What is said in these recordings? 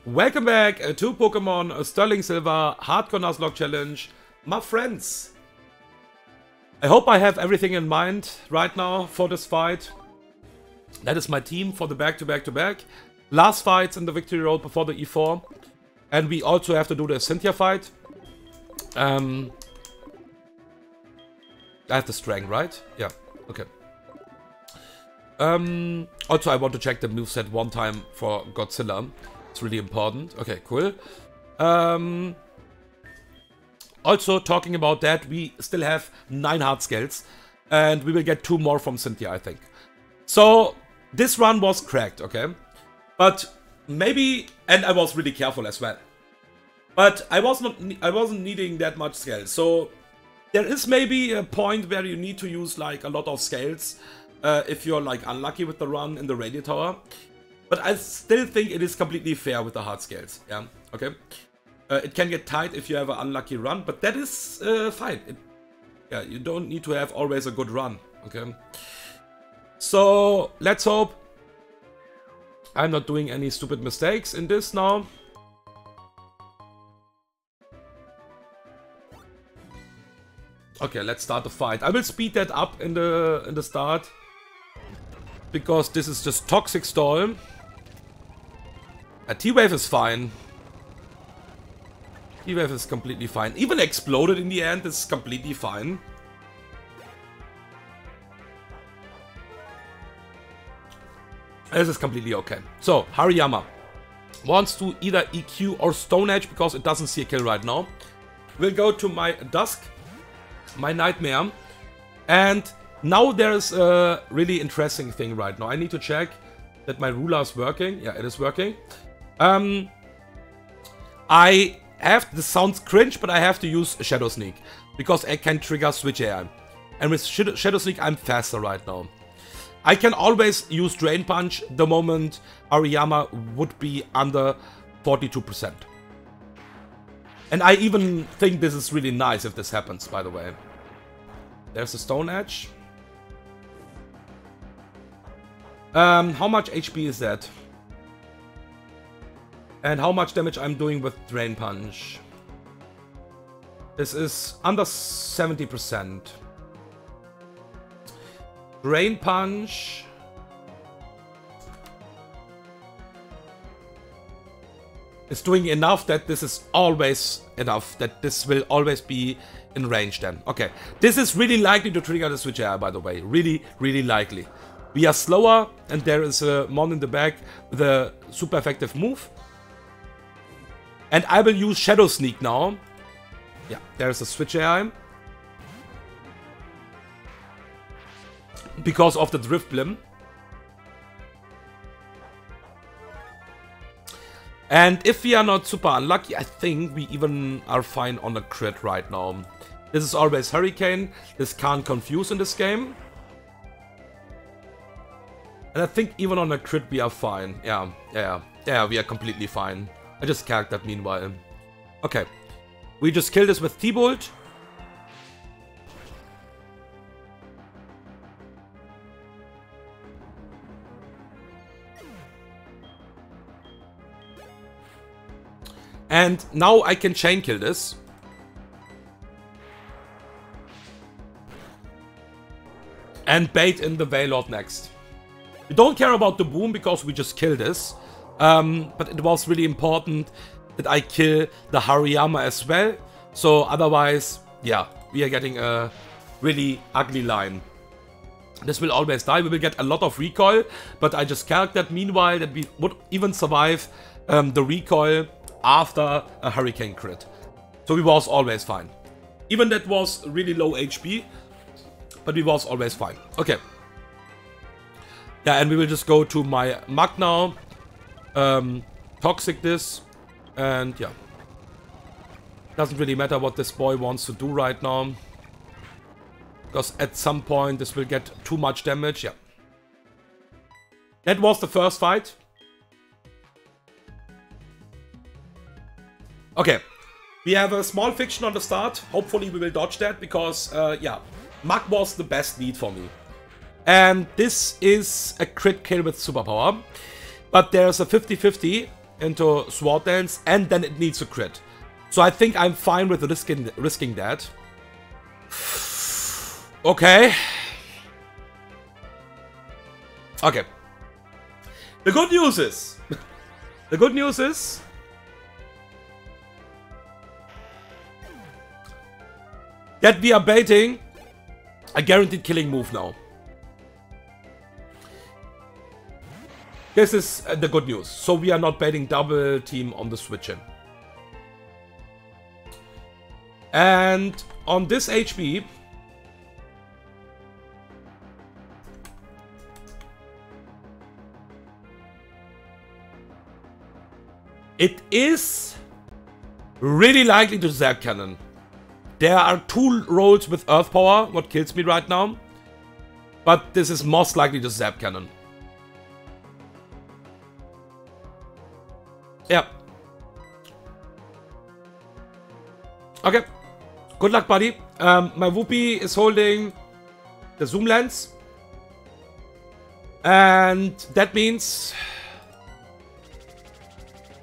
Welcome back to Pokemon Sterling Silver Hardcore Nuzlocke Challenge, my friends. I hope I have everything in mind right now for this fight. That is my team for the back-to-back-to-back. Last fights in the victory road before the E4. And we also have to do the Cynthia fight. I have the strength, right? Yeah, okay. Also, I want to check the moveset one time for Godzilla. It's really important. Okay, cool. Also, talking about that, we still have 9 hard scales. And we will get 2 more from Cynthia, I think. So, this run was cracked, okay? But maybe... And I was really careful as well. But I wasn't needing that much scale. So, there is maybe a point where you need to use like a lot of scales. If you're like unlucky with the run in the radio tower. But I still think it is completely fair with the hard scales. Yeah, okay. It can get tight if you have an unlucky run, but that is fine. Yeah, you don't need to have always a good run. Okay. So let's hope I'm not doing any stupid mistakes in this now. Okay, let's start the fight. I will speed that up in the start because this is just toxic stall. A T-Wave is fine. T-Wave is completely fine. Even exploded in the end is completely fine. This is completely okay. So, Hariyama wants to either EQ or Stone Edge because it doesn't see a kill right now. We'll go to my Dusk, my Nightmare. And now there's a really interesting thing right now. I need to check that my ruler is working. Yeah, it is working. I have, this sounds cringe, but I have to use Shadow Sneak because I can trigger Switch AI. And with Shadow Sneak, I'm faster right now. I can always use Drain Punch the moment Hariyama would be under 42%. And I even think this is really nice if this happens, by the way. There's a Stone Edge. How much HP is that? And how much damage I'm doing with Drain Punch? This is under 70%. Drain Punch. Is doing enough that this is always enough. That this will always be in range then. Okay. This is really likely to trigger the Switch AI, by the way. Really, really likely. We are slower and there is a Mon in the back with a super effective move. And I will use Shadow Sneak now. Yeah, there's a Switch AI. Because of the Drift Blim. And if we are not super unlucky, I think we even are fine on a crit right now. This is always Hurricane. This can't confuse in this game. And I think even on a crit we are fine. Yeah, we are completely fine. I just calced that meanwhile. Okay. We just kill this with T-Bolt. And now I can chain kill this. And bait in the Veilord next. We don't care about the boom because we just kill this. But it was really important that I kill the Hariyama as well. So otherwise, yeah, we are getting a really ugly line. This will always die. We will get a lot of recoil. But I just calculated meanwhile that we would even survive the recoil after a Hurricane crit. So we was always fine. Even that was really low HP. But we was always fine. Okay. Yeah, and we will just go to my Mug now. Toxic this. And yeah. Doesn't really matter what this boy wants to do right now. Because at some point this will get too much damage. Yeah. That was the first fight. Okay. We have a small fiction on the start. Hopefully we will dodge that because, yeah. Mug was the best lead for me. And this is a crit kill with Superpower. But there's a 50-50 into Sword Dance, and then it needs a crit. So I think I'm fine with risking that. Okay. Okay. The good news is... the good news is... that we are baiting a guaranteed killing move now. This is the good news. So we are not baiting double team on the switch in. And on this HP... it is really likely to Zap Cannon. There are 2 rolls with Earth Power, what kills me right now. But this is most likely the Zap Cannon. Yeah. Okay. Good luck, buddy. My Whoopi is holding the zoom lens. And that means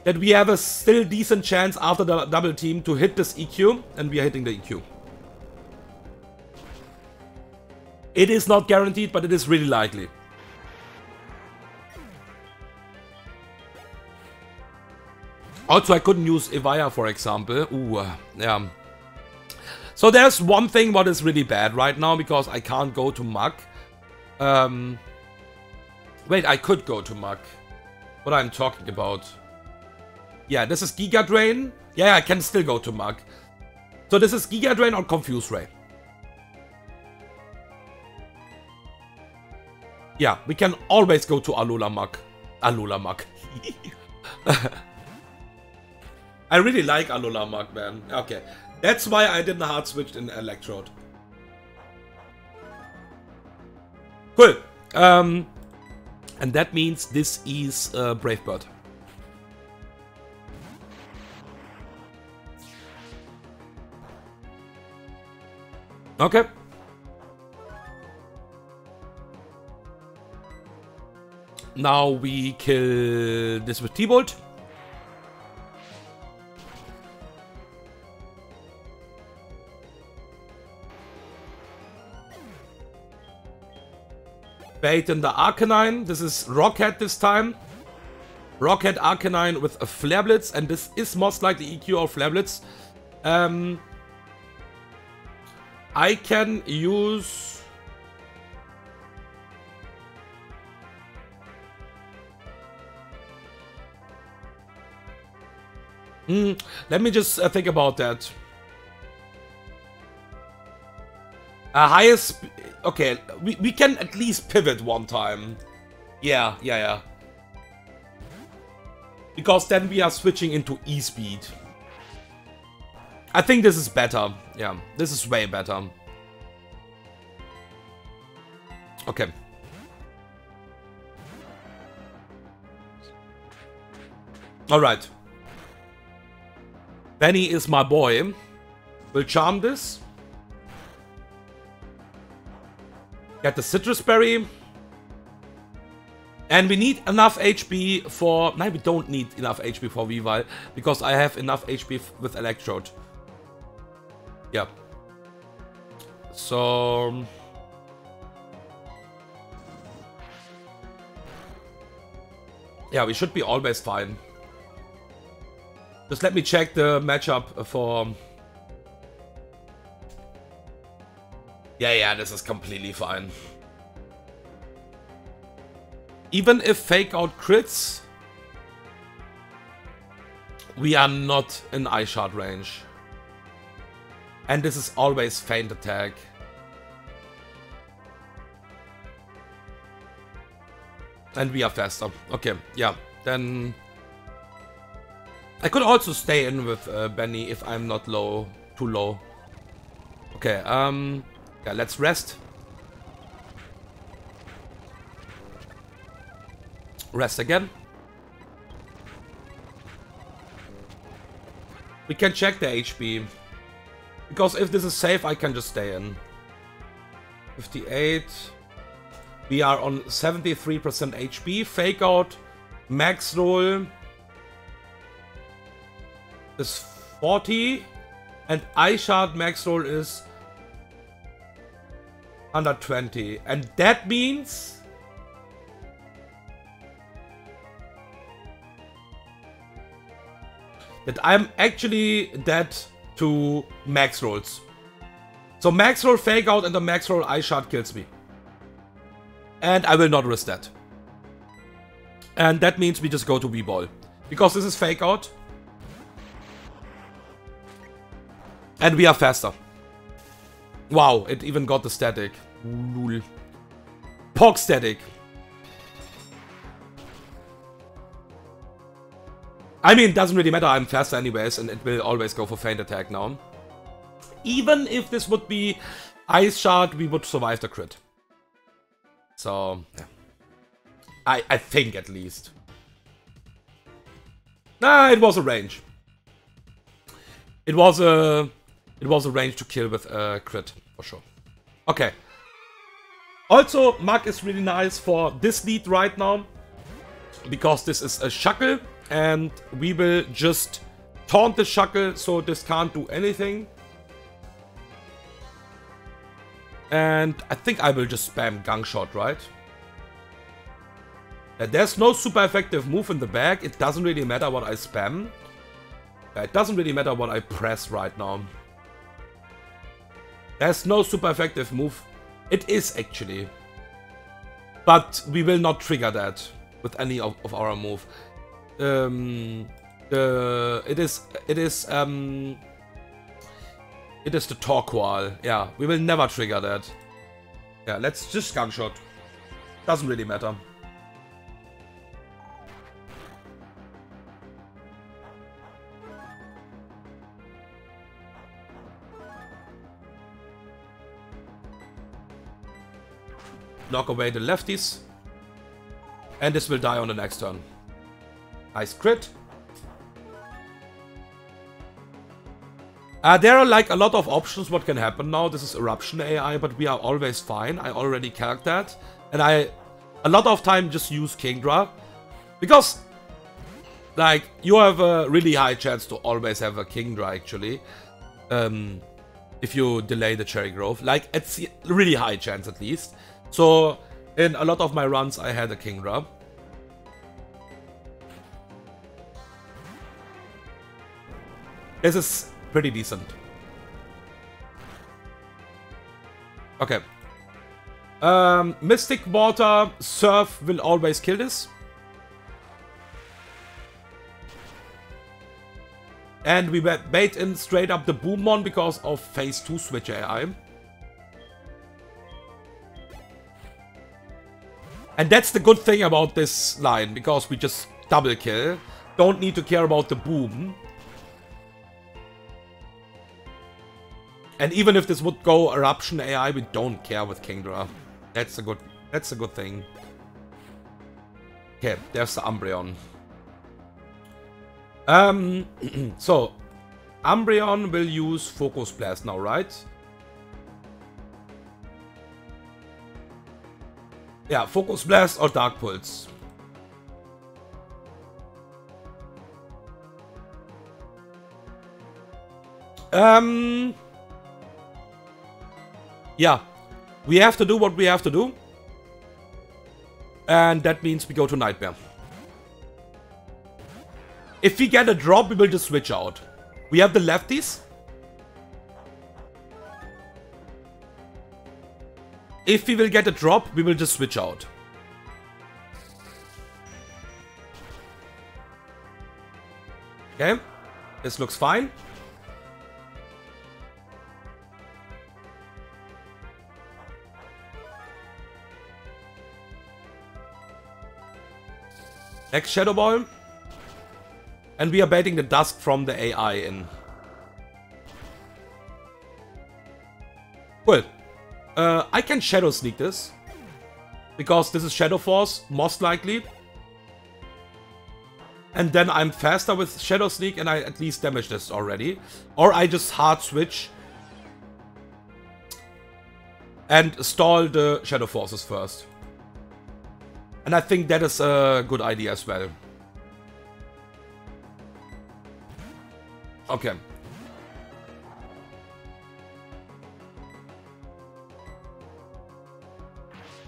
that we have a still decent chance after the double team to hit this EQ, and we are hitting the EQ. It is not guaranteed, but it is really likely. Also, I couldn't use Evaya, for example. Ooh, yeah. So there's one thing what is really bad right now, because I can't go to Mug. Wait, I could go to Mug. What I'm talking about. Yeah, this is Giga Drain. Yeah, I can still go to Mug. So this is Giga Drain or Confuse Ray. Yeah, we can always go to Alola Mug. Alola Mug. I really like Alola Mug, man. Okay, that's why I didn't hard switch in Electrode. Cool. And that means this is Brave Bird. Okay. Now we kill this with T-Bolt. Bait in the Arcanine. This is Rockhead this time. Rockhead Arcanine with a Flare Blitz, and this is most likely EQ or Flare Blitz. I can use... let me just think about that. Highest... Okay, we can at least pivot one time. Yeah. Because then we are switching into E-Speed. I think this is better. Yeah, this is way better. Okay. Alright. Benny is my boy. We'll charm this. Get the Citrus Berry. And we need enough HP for... No, we don't need enough HP for Weavile, because I have enough HP with Electrode. Yeah. So... yeah, we should be always fine. Just let me check the matchup for... Yeah, this is completely fine. Even if Fake Out crits, we are not in Eye Shard range. And this is always Feint Attack. And we are faster. Okay, yeah, then... I could also stay in with Benny if I'm not low, too low. Okay, yeah, let's rest. Rest again. We can check the HP. Because if this is safe, I can just stay in. 58. We are on 73% HP. Fake Out. Max Roll. is 40. And Ice Shard max roll is 120. And that means that I'm actually dead to max rolls. So max roll Fake Out and the max roll Ice Shard kills me. And I will not risk that. And that means we just go to V-Ball. Because this is Fake Out. And we are faster. Wow, it even got the static. Lul. Pog static. I mean, it doesn't really matter, I'm faster anyways, and it will always go for Feint Attack now. Even if this would be Ice Shard, we would survive the crit. So, yeah. I think at least. Nah, it was a range. It was a range to kill with a crit, for sure. Okay. Also, Mug is really nice for this lead right now. Because this is a Shuckle. And we will just taunt the Shuckle so this can't do anything. And I think I will just spam Gunk Shot, right? There's no super effective move in the back. It doesn't really matter what I spam. It doesn't really matter what I press right now. There's no super effective move. It is actually. But we will not trigger that with any of our move. It is the Torqual. Yeah, we will never trigger that. Yeah, let's just Gunk Shot. Doesn't really matter. Knock away the lefties. And this will die on the next turn. Nice crit. There are like a lot of options what can happen now. This is Eruption AI, but we are always fine. I already calced that. And I a lot of time just use Kingdra. Because like you have a really high chance to always have a Kingdra actually. If you delay the Cherry Grove. Like it's a really high chance at least. So in a lot of my runs I had a Kingdra. This is pretty decent. Okay. Mystic Water Surf will always kill this. And we bait in straight up the Boomon because of phase 2 switch AI. And that's the good thing about this line, because we just double kill. Don't need to care about the boom. And even if this would go Eruption AI, we don't care with Kingdra. That's a good thing. Okay, there's the Umbreon. So Umbreon will use Focus Blast now, right? Yeah, Focus Blast or Dark Pulse. Yeah, we have to do what we have to do. And that means we go to Nightmare. If we get a drop, we will just switch out. We have the lefties. If we will get a drop, we will just switch out. Okay, this looks fine. Next Shadow Ball. And we are baiting the Dusk from the AI in. Cool. I can Shadow Sneak this. Because this is Shadow Force, most likely. And then I'm faster with Shadow Sneak and I at least damage this already. Or I just hard switch. And stall the Shadow Forces first. And I think that is a good idea as well. Okay.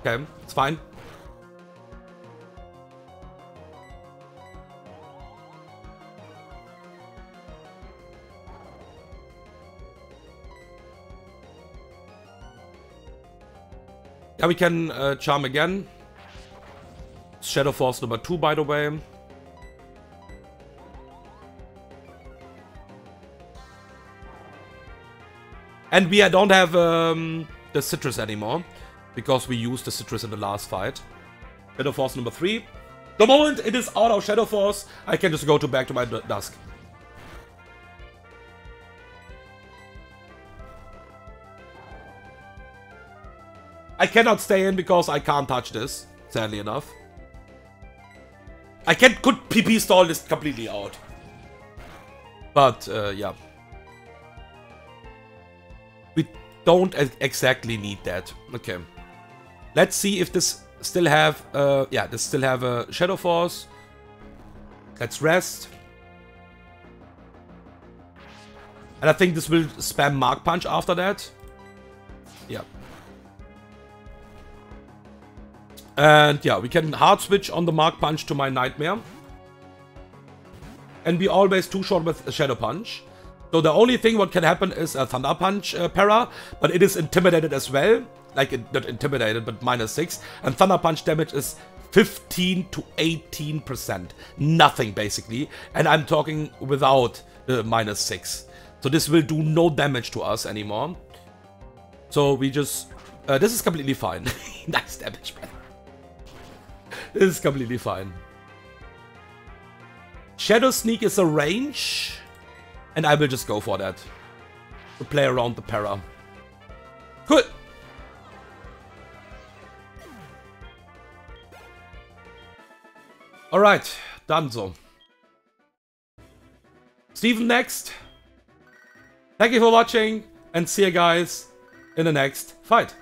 Okay, it's fine. Yeah, we can charm again. Shadow Force number 2, by the way. And we don't have the citrus anymore, because we used the citrus in the last fight. Shadow Force number 3. The moment it is out of Shadow Force, I can just go back to my Dusk. I cannot stay in because I can't touch this, sadly enough. I could PP stall this completely out. But, yeah. We don't exactly need that. Okay. Let's see if this still have, yeah, this still have a Shadow Force. Let's rest. And I think this will spam Mark Punch after that. Yeah. And yeah, we can hard switch on the Mark Punch to my Nightmare. And we always too short with a Shadow Punch. So the only thing what can happen is a Thunder Punch para, but it is intimidated as well. Like, not intimidated, but -6. And Thunder Punch damage is 15 to 18%. Nothing, basically. And I'm talking without the -6. So this will do no damage to us anymore. So we just... this is completely fine. Nice damage, man. This is completely fine. Shadow Sneak is a range. And I will just go for that. To play around the para. Cool. Alright, done so. Steven next. Thank you for watching. And see you guys in the next fight.